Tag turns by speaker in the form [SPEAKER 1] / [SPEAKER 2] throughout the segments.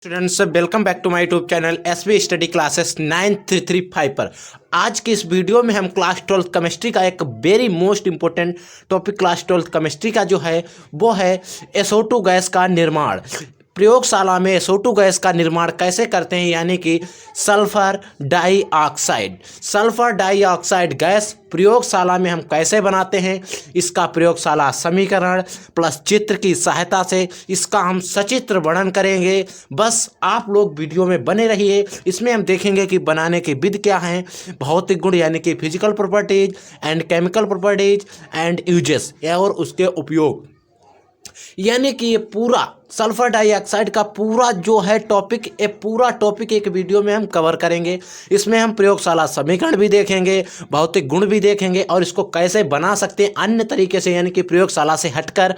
[SPEAKER 1] Students welcome back to my YouTube channel SB study classes 9335 पर। आज की इस वीडियो में हम क्लास 12th केमिस्ट्री का एक very most important topic class 12th chemistry का जो है वो है SO2 गैस का निर्माण। प्रयोगशाला में SO2 गैस का निर्माण कैसे करते हैं, यानी कि सल्फर डाइऑक्साइड गैस प्रयोगशाला में हम कैसे बनाते हैं, इसका प्रयोगशाला समीकरण प्लस चित्र की सहायता से इसका हम सचित्र वर्णन करेंगे। बस आप लोग वीडियो में बने रहिए। इसमें हम देखेंगे कि बनाने की विधि क्या है, भौतिक गुण यानी कि physical properties and chemical properties and uses और उसके उपयोग, यानी कि ये पूरा सल्फर डाइऑक्साइड का पूरा जो है टॉपिक, पूरा टॉपिक एक वीडियो में हम कवर करेंगे। इसमें हम प्रयोगशाला समीकरण भी देखेंगे, भौतिक गुण भी देखेंगे और इसको कैसे बना सकते हैं अन्य तरीके से, यानी कि प्रयोगशाला से हटकर,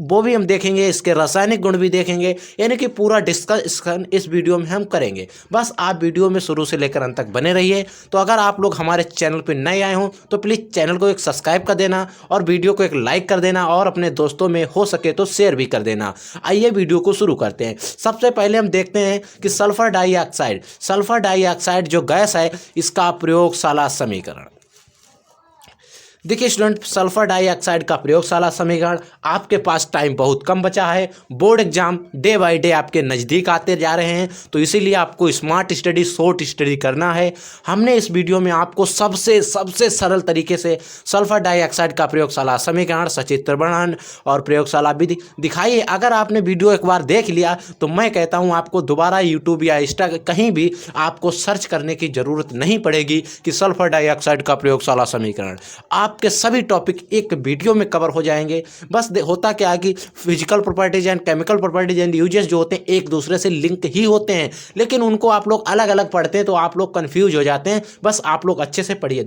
[SPEAKER 1] वो भी हम देखेंगे। इसके रासायनिक गुण भी देखेंगे, यानी कि पूरा डिस्कशन इस वीडियो में हम करेंगे। बस आप वीडियो में शुरू से लेकर अंत तक बने रहिए। तो अगर आप लोग हमारे चैनल पर नए आए हों तो प्लीज़ चैनल को एक सब्सक्राइब कर देना और वीडियो को एक लाइक कर देना और अपने दोस्तों में हो सके तो शेयर भी कर देना। आइए वीडियो को शुरू करते हैं। सबसे पहले हम देखते हैं कि सल्फर डाइऑक्साइड जो गैस है इसका प्रयोगशाला समीकरण। देखिए स्टूडेंट, सल्फर डाइऑक्साइड का प्रयोगशाला समीकरण, आपके पास टाइम बहुत कम बचा है, board exam day by day आपके नज़दीक आते जा रहे हैं, तो इसीलिए आपको स्मार्ट स्टडी शॉर्ट स्टडी करना है। हमने इस वीडियो में आपको सबसे सरल तरीके से सल्फर डाइऑक्साइड का प्रयोगशाला समीकरण, सचित्र वर्णन और प्रयोगशाला विधि दिखाई है। अगर आपने वीडियो एक बार देख लिया तो मैं कहता हूँ आपको दोबारा यूट्यूब या इंस्टा कहीं भी आपको सर्च करने की ज़रूरत नहीं पड़ेगी कि सल्फर डाइऑक्साइड का प्रयोगशाला समीकरण। आपके सभी टॉपिक एक वीडियो में कवर हो जाएंगे। बस होता क्या है कि physical properties and chemical properties and uses जो होते हैं एक दूसरे से लिंक ही होते हैं, लेकिन उनको आप लोग अलग अलग पढ़ते हैं तो आप लोग कंफ्यूज हो जाते हैं। बस आप लोग अच्छे से पढ़िए।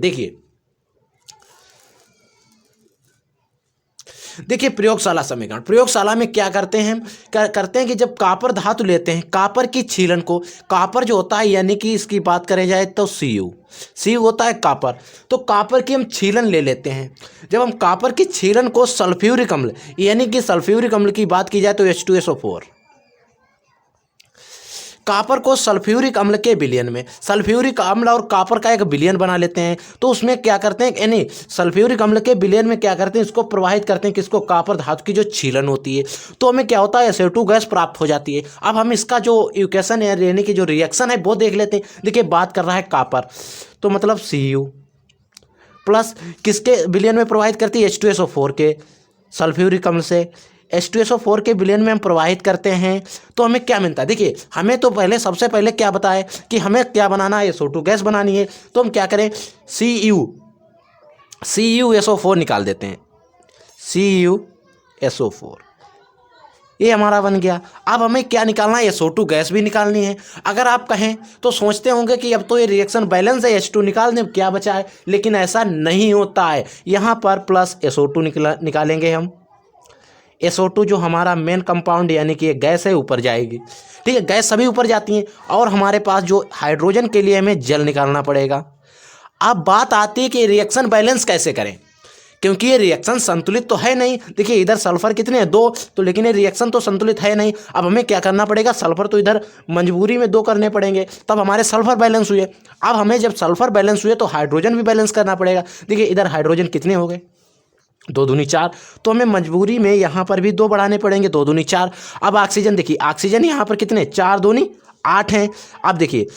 [SPEAKER 1] देखिए प्रयोगशाला समीकरण, प्रयोगशाला में क्या करते हैं कि जब कॉपर धातु लेते हैं, कॉपर की छीलन को, कॉपर जो होता है यानी कि इसकी बात करें जाए तो सी होता है कॉपर, तो कॉपर की हम छीलन ले लेते हैं। जब हम कॉपर की छीलन को सल्फ्यूरिक अम्ल, यानी कि सल्फ्यूरिक अम्ल की बात की जाए तो H2SO4, कॉपर को सल्फ्यूरिक अम्ल के विलयन में, सल्फ्यूरिक अम्ल और कॉपर का एक विलयन बना लेते हैं, तो उसमें क्या करते हैं, यानी सल्फ्यूरिक अम्ल के विलयन में क्या करते हैं, इसको प्रवाहित करते हैं, किसको, कॉपर धातु की जो छीलन होती है, तो हमें क्या होता है SO2 गैस प्राप्त हो जाती है। अब हम इसका जो इक्वेशन है यानी कि जो रिएक्शन है वो देख लेते हैं। देखिए बात कर रहा है कॉपर, तो मतलब Cu प्लस किसके विलयन में प्रवाहित करती है, H2SO4 के सल्फ्यूरिक अम्ल से H2SO4 के विलयन में हम प्रवाहित करते हैं, तो हमें क्या मिलता है। देखिए हमें तो सबसे पहले क्या बताया कि हमें क्या बनाना है, SO2 गैस बनानी है, तो हम क्या करें, CuSO4 निकाल देते हैं, CuSO4 ये हमारा बन गया। अब हमें क्या निकालना है, SO2 गैस भी निकालनी है। अगर आप कहें तो सोचते होंगे कि अब तो ये रिएक्शन बैलेंस है, H2 निकाल दें, क्या बचा है, लेकिन ऐसा नहीं होता है। यहाँ पर प्लस SO2 निकालेंगे हम, SO2 जो हमारा मेन कंपाउंड यानी कि गैस है ऊपर जाएगी, ठीक है, गैस सभी ऊपर जाती हैं, और हमारे पास जो हाइड्रोजन के लिए हमें जल निकालना पड़ेगा। अब बात आती है कि रिएक्शन बैलेंस कैसे करें, क्योंकि ये रिएक्शन संतुलित तो है नहीं। देखिए इधर सल्फर कितने हैं, 2, तो लेकिन ये रिएक्शन तो संतुलित है नहीं। अब हमें क्या करना पड़ेगा, सल्फर तो इधर मजबूरी में 2 करने पड़ेंगे, तब हमारे सल्फर बैलेंस हुए। अब हमें जब सल्फर बैलेंस हुए तो हाइड्रोजन भी बैलेंस करना पड़ेगा। देखिए इधर हाइड्रोजन कितने हो गए, 2 दूनी 4, तो हमें मजबूरी में यहाँ पर भी 2 बढ़ाने पड़ेंगे, 2 दूनी 4। अब ऑक्सीजन देखिए, ऑक्सीजन यहाँ पर कितने, 4 दूनी 8 हैं। अब देखिए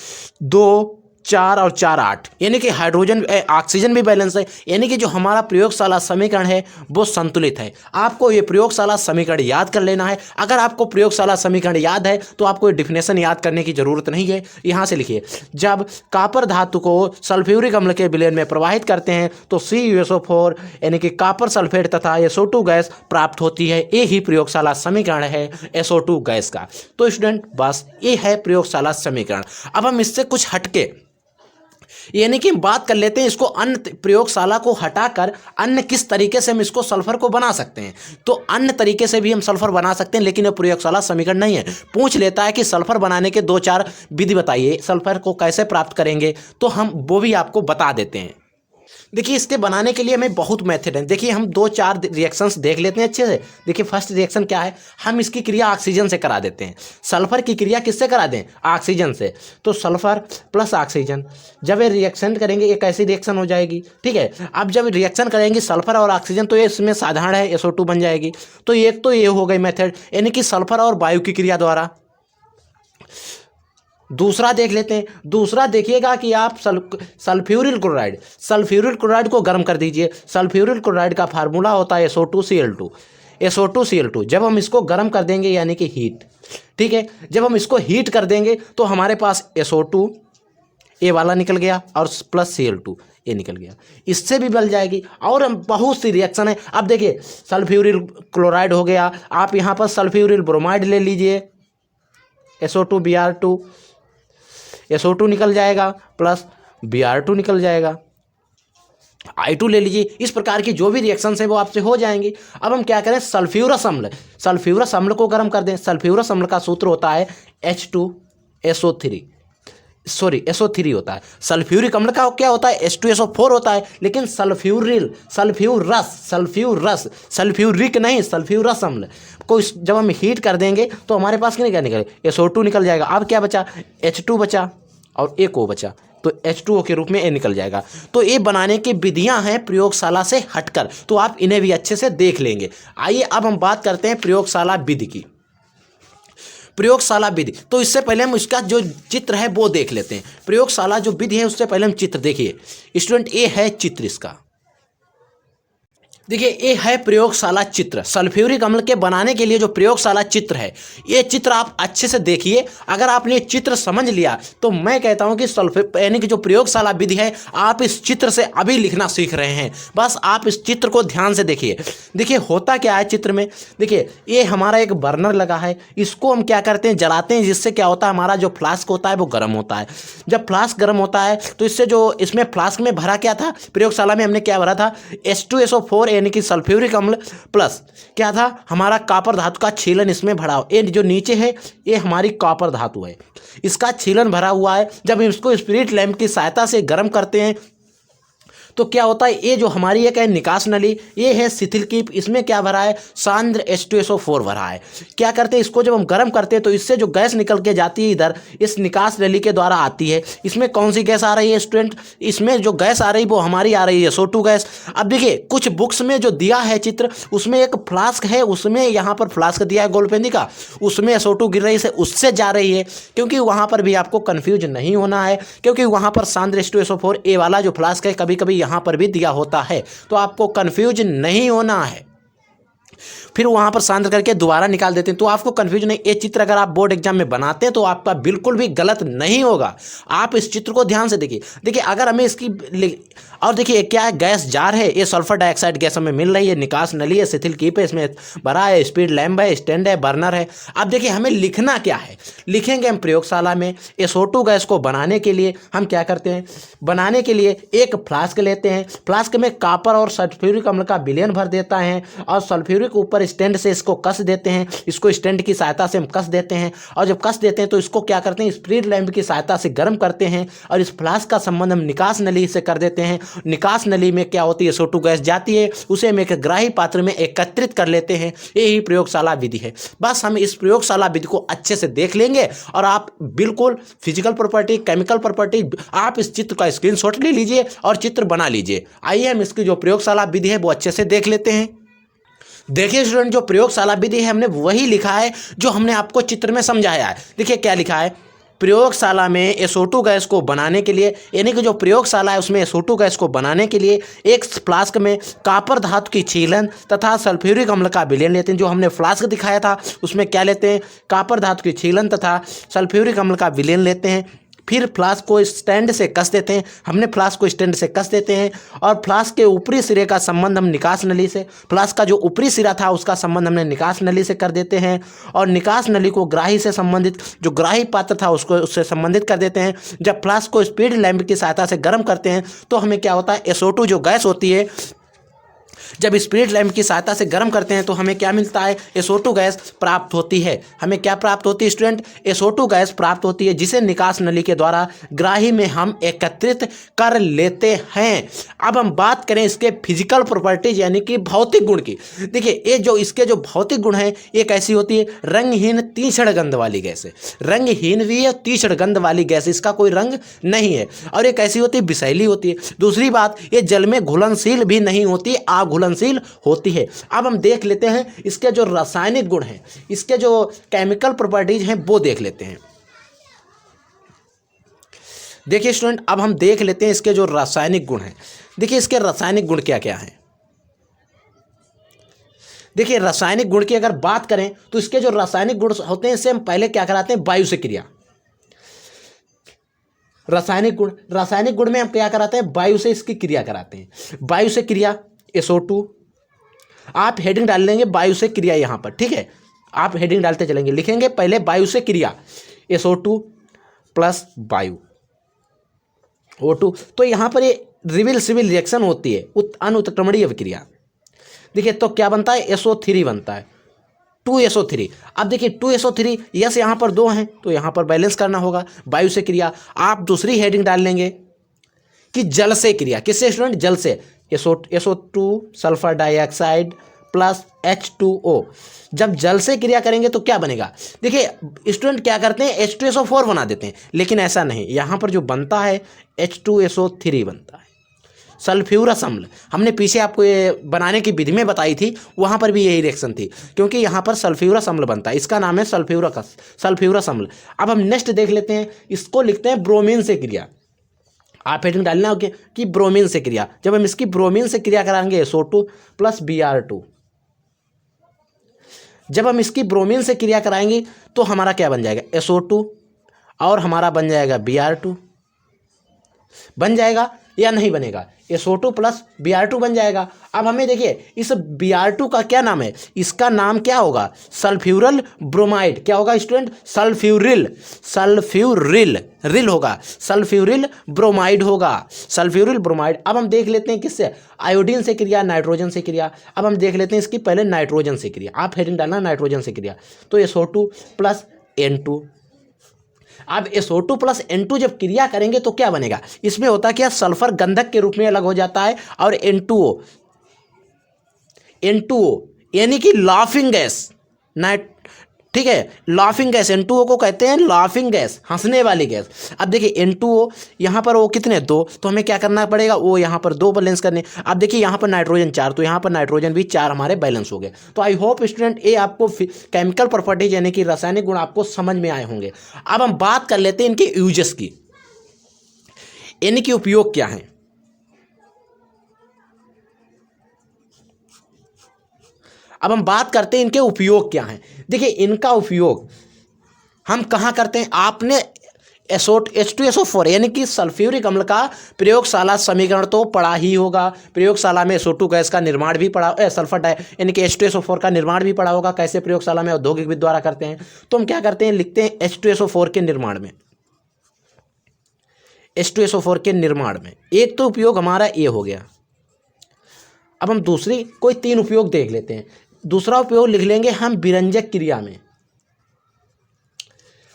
[SPEAKER 1] 2 4 और 4 8, यानी कि हाइड्रोजन ऑक्सीजन भी बैलेंस है, यानी कि जो हमारा प्रयोगशाला समीकरण है वो संतुलित है। आपको ये प्रयोगशाला समीकरण याद कर लेना है। अगर आपको प्रयोगशाला समीकरण याद है तो आपको डेफिनेशन याद करने की जरूरत नहीं है। यहाँ से लिखिए, जब कॉपर धातु को सल्फ्यूरिक अम्ल के विलयन में प्रवाहित करते हैं तो CuSO4 यानी कि कॉपर सल्फेट तथा SO2 गैस प्राप्त होती है। ये ही प्रयोगशाला समीकरण है SO2 गैस का। तो स्टूडेंट बस ये है प्रयोगशाला समीकरण। अब हम इससे कुछ हटके, यानी कि बात कर लेते हैं इसको अन्य प्रयोगशाला को हटाकर अन्य किस तरीके से हम इसको सल्फर को बना सकते हैं। तो अन्य तरीके से भी हम सल्फर बना सकते हैं, लेकिन ये प्रयोगशाला समीकरण नहीं है। पूछ लेता है कि सल्फर बनाने के 2-4 विधि बताइए, सल्फर को कैसे प्राप्त करेंगे, तो हम वो भी आपको बता देते हैं। देखिए इसके बनाने के लिए हमें बहुत मेथड है। देखिए हम 2-4 रिएक्शंस देख लेते हैं अच्छे से। देखिए फर्स्ट रिएक्शन क्या है, हम इसकी क्रिया ऑक्सीजन से करा देते हैं। सल्फर की क्रिया किससे करा दें, ऑक्सीजन से। तो सल्फर प्लस ऑक्सीजन, जब ये रिएक्शन करेंगे एक ऐसी रिएक्शन हो जाएगी, ठीक है। अब जब रिएक्शन करेंगे सल्फर और ऑक्सीजन तो ये इसमें साधारण है, SO2 बन जाएगी। तो एक तो ये हो गई मेथड, यानी कि सल्फर और वायु की क्रिया द्वारा। दूसरा देख लेते हैं। दूसरा देखिएगा कि आप सल्फ्यूरिल क्लोराइड को गर्म कर दीजिए। सल्फ्यूरिल क्लोराइड का फार्मूला होता है SO2Cl2। जब हम इसको गर्म कर देंगे यानी कि हीट, ठीक है, जब हम इसको हीट कर देंगे तो हमारे पास SO2 ए वाला निकल गया और प्लस Cl2 ये निकल गया, इससे भी बन जाएगी। और हम बहुत सी रिएक्शन है। अब देखिए सल्फ्यूरिल क्लोराइड हो गया, आप यहाँ पर सल्फ्यूरिल ब्रोमाइड ले लीजिए, SO2Br2, SO2 निकल जाएगा प्लस Br2 निकल जाएगा, I2 ले लीजिए। इस प्रकार की जो भी रिएक्शंस हैं वो आपसे हो जाएंगी। अब हम क्या करें, सल्फ्यूरस अम्ल को गर्म कर दें। सल्फ्यूरस अम्ल का सूत्र होता है SO3 होता है। सल्फ्यूरिक अम्ल का क्या होता है, H2SO4 होता है। लेकिन सल्फ्यूरिक नहीं, सल्फ्यूरस अम्ल को जब हम हीट कर देंगे तो हमारे पास क्या निकले, SO2 निकल जाएगा। अब क्या बचा, H2 बचा और एक O बचा, तो H2O के रूप में ये निकल जाएगा। तो ये बनाने की विधियां हैं प्रयोगशाला से हटकर, तो आप इन्हें भी अच्छे से देख लेंगे। आइए अब हम बात करते हैं प्रयोगशाला विधि की। प्रयोगशाला विधि, तो इससे पहले हम इसका जो चित्र है वो देख लेते हैं। प्रयोगशाला जो विधि है उससे पहले हम चित्र देखिए स्टूडेंट, ये है चित्र इसका। देखिए ये है प्रयोगशाला चित्र। सल्फ्यूरिक अम्ल के बनाने के लिए जो प्रयोगशाला चित्र है, ये चित्र आप अच्छे से देखिए। अगर आपने ये चित्र समझ लिया तो मैं कहता हूं कि यानी कि जो प्रयोगशाला विधि है, आप इस चित्र से अभी लिखना सीख रहे हैं। बस आप इस चित्र को ध्यान से देखिए। देखिए होता क्या है चित्र में, देखिए ये हमारा एक बर्नर लगा है, इसको हम क्या करते हैं, जलाते हैं, जिससे क्या होता है, हमारा जो फ्लास्क होता है वो गर्म होता है। जब फ्लास्क गर्म होता है तो इससे जो इसमें फ्लास्क में भरा क्या था, प्रयोगशाला में हमने क्या भरा था, H2SO4 यानी कि सल्फ्यूरिक अम्ल प्लस क्या था, हमारा कॉपर धातु का छीलन इसमें भरा हो। ये जो नीचे है ये हमारी कॉपर धातु है, इसका छीलन भरा हुआ है। जब हम इसको स्पिरिट लैंप की सहायता से गर्म करते हैं तो क्या होता है, ये जो हमारी एक है निकास नली, ये है शिथिल कीप, इसमें क्या भरा है, सांद्र H2SO4 भरा है। क्या करते हैं, इसको जब हम गर्म करते हैं तो इससे जो गैस निकल के जाती है इधर इस निकास नली के द्वारा आती है। इसमें कौन सी गैस आ रही है स्टूडेंट, इसमें जो गैस आ रही है वो हमारी आ रही है SO2 गैस। अब देखिए कुछ बुक्स में जो दिया है चित्र, उसमें एक फ्लास्क है, उसमें यहाँ पर फ्लास्क दिया है गोलपेंदी का, उसमें SO2 गिर रही है, उससे जा रही है। क्योंकि वहाँ पर भी आपको कन्फ्यूज नहीं होना है, क्योंकि वहाँ पर सांद्र H2SO4 ए वाला जो फ्लास्क है कभी कभी यहाँ पर भी दिया होता है, तो आपको कंफ्यूज नहीं होना है। फिर वहां पर सांद्र करके दोबारा निकाल देते हैं, तो आपको कंफ्यूज नहीं। ये चित्र अगर आप बोर्ड एग्जाम में बनाते हैं तो आपका बिल्कुल भी गलत नहीं होगा। आप इस चित्र को ध्यान से देखिए। देखिए अगर हमें इसकी, और देखिए क्या है, गैस जार है, ये सल्फर डाइऑक्साइड गैस हमें मिल रही है, निकास नली है, शिथिल कीप है, इसमें भरा है, स्पीड लैंप है, स्टैंड है, बर्नर है। अब देखिए हमें लिखना क्या है, लिखेंगे हम प्रयोगशाला में SO2 गैस को बनाने के लिए हम क्या करते हैं, बनाने के लिए एक फ्लास्क लेते हैं, फ्लास्क में कॉपर और सल्फ्यूरिक अम्ल का विलयन भर देता है और सल्फ्यूरिक ऊपर स्टैंड से इसको कस देते हैं। इसको स्टैंड की सहायता से हम कस देते हैं, और जब कस देते हैं तो इसको क्या करते हैं, स्पिरिट लैंप की सहायता से गर्म करते हैं, और इस फ्लास्क का संबंध हम निकास नली से कर देते हैं। निकास नली में क्या होती है, SO2 गैस जाती है, उसे हम एक ग्राही पात्र में एकत्रित कर लेते हैं। यही प्रयोगशाला विधि है। बस हम इस प्रयोगशाला विधि को अच्छे से देख लेंगे और आप बिल्कुल फिजिकल प्रॉपर्टी, केमिकल प्रॉपर्टी, आप इस चित्र का स्क्रीनशॉट ले लीजिए और चित्र बना लीजिए। आइए हम इसकी जो प्रयोगशाला विधि है वो अच्छे से देख लेते हैं। देखिए स्टूडेंट, जो प्रयोगशाला विधि है हमने वही लिखा है जो हमने आपको चित्र में समझाया है। देखिए क्या लिखा है, प्रयोगशाला में SO2 गैस को बनाने के लिए, यानी कि जो प्रयोगशाला है उसमें SO2 गैस को बनाने के लिए एक फ्लास्क में कॉपर धातु की छीलन तथा सल्फ्यूरिक अम्ल का विलयन लेते हैं। जो हमने फ्लास्क दिखाया था उसमें क्या लेते हैं, कॉपर धातु की छीलन तथा सल्फ्यूरिक अम्ल का विलयन लेते हैं। फिर फ्लास्क को स्टैंड से कस देते हैं, हमने फ्लास्क को स्टैंड से कस देते हैं, और फ्लास्क के ऊपरी सिरे का संबंध हम निकास नली से, फ्लास्क का जो ऊपरी सिरा था उसका संबंध हमने निकास नली से कर देते हैं, और निकास नली को ग्राही से संबंधित, जो ग्राही पात्र था उसको उससे संबंधित कर देते हैं। जब फ्लास्क को स्पीड लैंप की सहायता से गर्म करते हैं तो हमें क्या होता है, SO2 जो गैस होती है जब स्पिरिट लैंप की सहायता से गर्म करते हैं तो हमें क्या मिलता है, SO2 गैस प्राप्त होती है। हमें क्या प्राप्त होती है स्टूडेंट, SO2 गैस प्राप्त होती है, जिसे निकास नली के द्वारा ग्राही में हम एकत्रित कर लेते हैं। अब हम बात करें इसके फिजिकल प्रॉपर्टीज यानी कि भौतिक गुण की। देखिए ये जो इसके जो भौतिक गुण है ये कैसी होती है, रंगहीन तीक्ष्ण गंध वाली गैस है। रंगहीन भी है, तीक्ष्ण गंध वाली गैस, इसका कोई रंग नहीं है। और ये कैसी होती है, विषैली होती है। दूसरी बात, ये जल में घुलनशील भी नहीं होती, अघुलनशील होती है। अब हम देख लेते हैं इसके जो रासायनिक गुण हैं, इसके जो केमिकल प्रॉपर्टीज हैं वो देख लेते हैं। देखिए स्टूडेंट, अब हम देख लेते हैं इसके जो रासायनिक गुण हैं। देखिए इसके रासायनिक गुण क्या क्या हैं। देखिए रासायनिक गुण की अगर बात करें तो इसके जो रासायनिक गुण होते हैं इससे हम पहले क्या कराते हैं, वायु से क्रिया। रासायनिक गुण में हम क्या कराते हैं, वायु से इसकी क्रिया कराते हैं। वायु से क्रिया SO2, आप हेडिंग डाल लेंगे वायु से क्रिया यहाँ पर, ठीक है। आप हेडिंग डालते चलेंगे, लिखेंगे पहले वायु से क्रिया SO2 प्लस वायु O2। तो यहाँ पर ये रिवर्सिबल रिएक्शन होती है, अनुत्क्रमणीय विक्रिया। देखिए तो क्या बनता है, SO3 बनता है, 2SO3। अब देखिए 2SO3 यस यहाँ पर 2 हैं तो यहाँ पर बैलेंस करना होगा वायु से क्रिया। आप दूसरी हेडिंग डाल लेंगे कि जल से क्रिया। किससे स्टूडेंट, जल से। SO2 sulphur dioxide plus H2O। जब जल से क्रिया करेंगे तो क्या बनेगा, देखिए स्टूडेंट क्या करते हैं H2SO4 बना देते हैं, लेकिन ऐसा नहीं। यहाँ पर जो बनता है H2SO3 बनता है, सल्फ्यूरस अम्ल। हमने पीछे आपको ये बनाने की विधि में बताई थी, वहाँ पर भी यही रिएक्शन थी, क्योंकि यहाँ पर सल्फ्यूरस अम्ल बनता है, इसका नाम है सल्फ्यूरस अम्ल। अब हम नेक्स्ट देख लेते हैं, इसको लिखते हैं ब्रोमीन से क्रिया। आप हेडिंग डालना होगी कि ब्रोमीन से क्रिया। जब हम इसकी ब्रोमीन से क्रिया कराएंगे SO2 प्लस Br2। जब हम इसकी ब्रोमीन से क्रिया कराएंगे तो हमारा क्या बन जाएगा, SO2 और हमारा बन जाएगा Br2। बन जाएगा या नहीं बनेगा, SO2 प्लस Br2 बन जाएगा। अब हमें देखिए इस Br2 का क्या नाम है, इसका नाम क्या होगा, सल्फ्यूरल ब्रोमाइड। क्या होगा स्टूडेंट, सल्फ्यूरिल होगा, सल्फ्यूरिल ब्रोमाइड होगा, सल्फ्यूरिल ब्रोमाइड। अब हम देख लेते हैं किससे, आयोडीन से क्रिया, नाइट्रोजन से क्रिया। अब हम देख लेते हैं इसकी पहले नाइट्रोजन से क्रिया। आप हेडिंग डालना नाइट्रोजन से क्रिया, तो SO2 प्लस N2। अब SO2 प्लस N2 जब क्रिया करेंगे तो क्या बनेगा, इसमें होता क्या, सल्फर गंधक के रूप में अलग हो जाता है, और N2O यानी कि लाफिंग गैस, ठीक है, लाफिंग गैस। N2O को कहते हैं लाफिंग गैस, हंसने वाली गैस। अब देखिए N2O यहाँ पर वो कितने, 2, तो हमें क्या करना पड़ेगा, वो यहाँ पर 2 बैलेंस करने। अब देखिए यहाँ पर नाइट्रोजन 4, तो यहाँ पर नाइट्रोजन भी 4 हमारे बैलेंस हो गए। तो आई होप स्टूडेंट ये आपको केमिकल प्रॉपर्टीज यानी कि रासायनिक गुण आपको समझ में आए होंगे। अब हम बात कर लेते हैं इनके यूजेस की, इनके उपयोग क्या हैं। अब हम बात करते हैं इनके उपयोग क्या हैं। देखिए इनका उपयोग हम कहाँ करते हैं, आपने H2SO4 यानी कि सल्फ्यूरिक अम्ल का प्रयोगशाला समीकरण तो पढ़ा ही होगा। प्रयोगशाला में SO2 गैस का निर्माण भी पढ़ा, सल्फर यानी कि H2SO4 का निर्माण भी पढ़ा होगा, कैसे प्रयोगशाला में औद्योगिक विधि द्वारा करते हैं। तो हम क्या करते हैं, लिखते हैं H2SO4 के निर्माण में, H2SO4 के निर्माण में एक तो उपयोग हमारा ये हो गया। अब हम दूसरी कोई 3 उपयोग देख लेते हैं। दूसरा उपयोग लिख लेंगे हम विरंजक क्रिया में,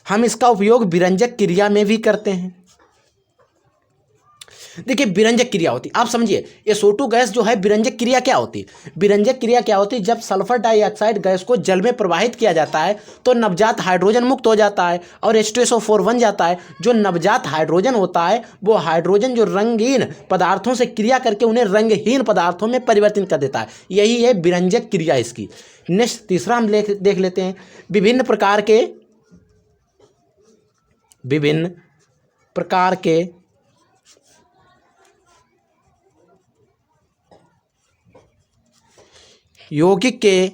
[SPEAKER 1] हम इसका उपयोग विरंजक क्रिया में भी करते हैं। देखिए विरंजक क्रिया होती, आप समझिए SO2 गैस जो है, विरंजक क्रिया क्या होती है, विरंजक क्रिया क्या होती है, जब सल्फर डाइऑक्साइड गैस को जल में प्रवाहित किया जाता है तो नवजात हाइड्रोजन मुक्त हो जाता है और H2SO4 बन जाता है। जो नवजात हाइड्रोजन होता है वो हाइड्रोजन जो रंगीन पदार्थों से क्रिया करके उन्हें रंगहीन पदार्थों में परिवर्तित कर देता है, यही है विरंजक क्रिया इसकी। नेक्स्ट तीसरा हम देख लेते हैं, विभिन्न प्रकार के यौगिक के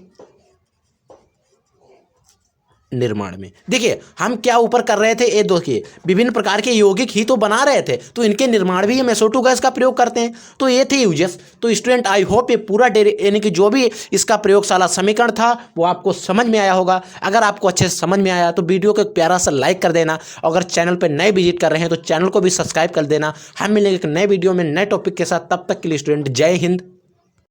[SPEAKER 1] निर्माण में। देखिए हम क्या ऊपर कर रहे थे, ये देखिए विभिन्न प्रकार के यौगिक ही तो बना रहे थे, तो इनके निर्माण भी हम SO2 गैस का प्रयोग करते हैं। तो ये थे यूजेस। तो स्टूडेंट आई होप ये पूरा यानी कि जो भी इसका प्रयोगशाला समीकरण था वो आपको समझ में आया होगा। अगर आपको अच्छे से समझ में आया तो वीडियो को एक प्यारा सा लाइक कर देना, अगर चैनल पर नए विजिट कर रहे हैं तो चैनल को भी सब्सक्राइब कर देना। हम मिलेंगे एक नए वीडियो में नए टॉपिक के साथ, तब तक के लिए स्टूडेंट जय हिंद।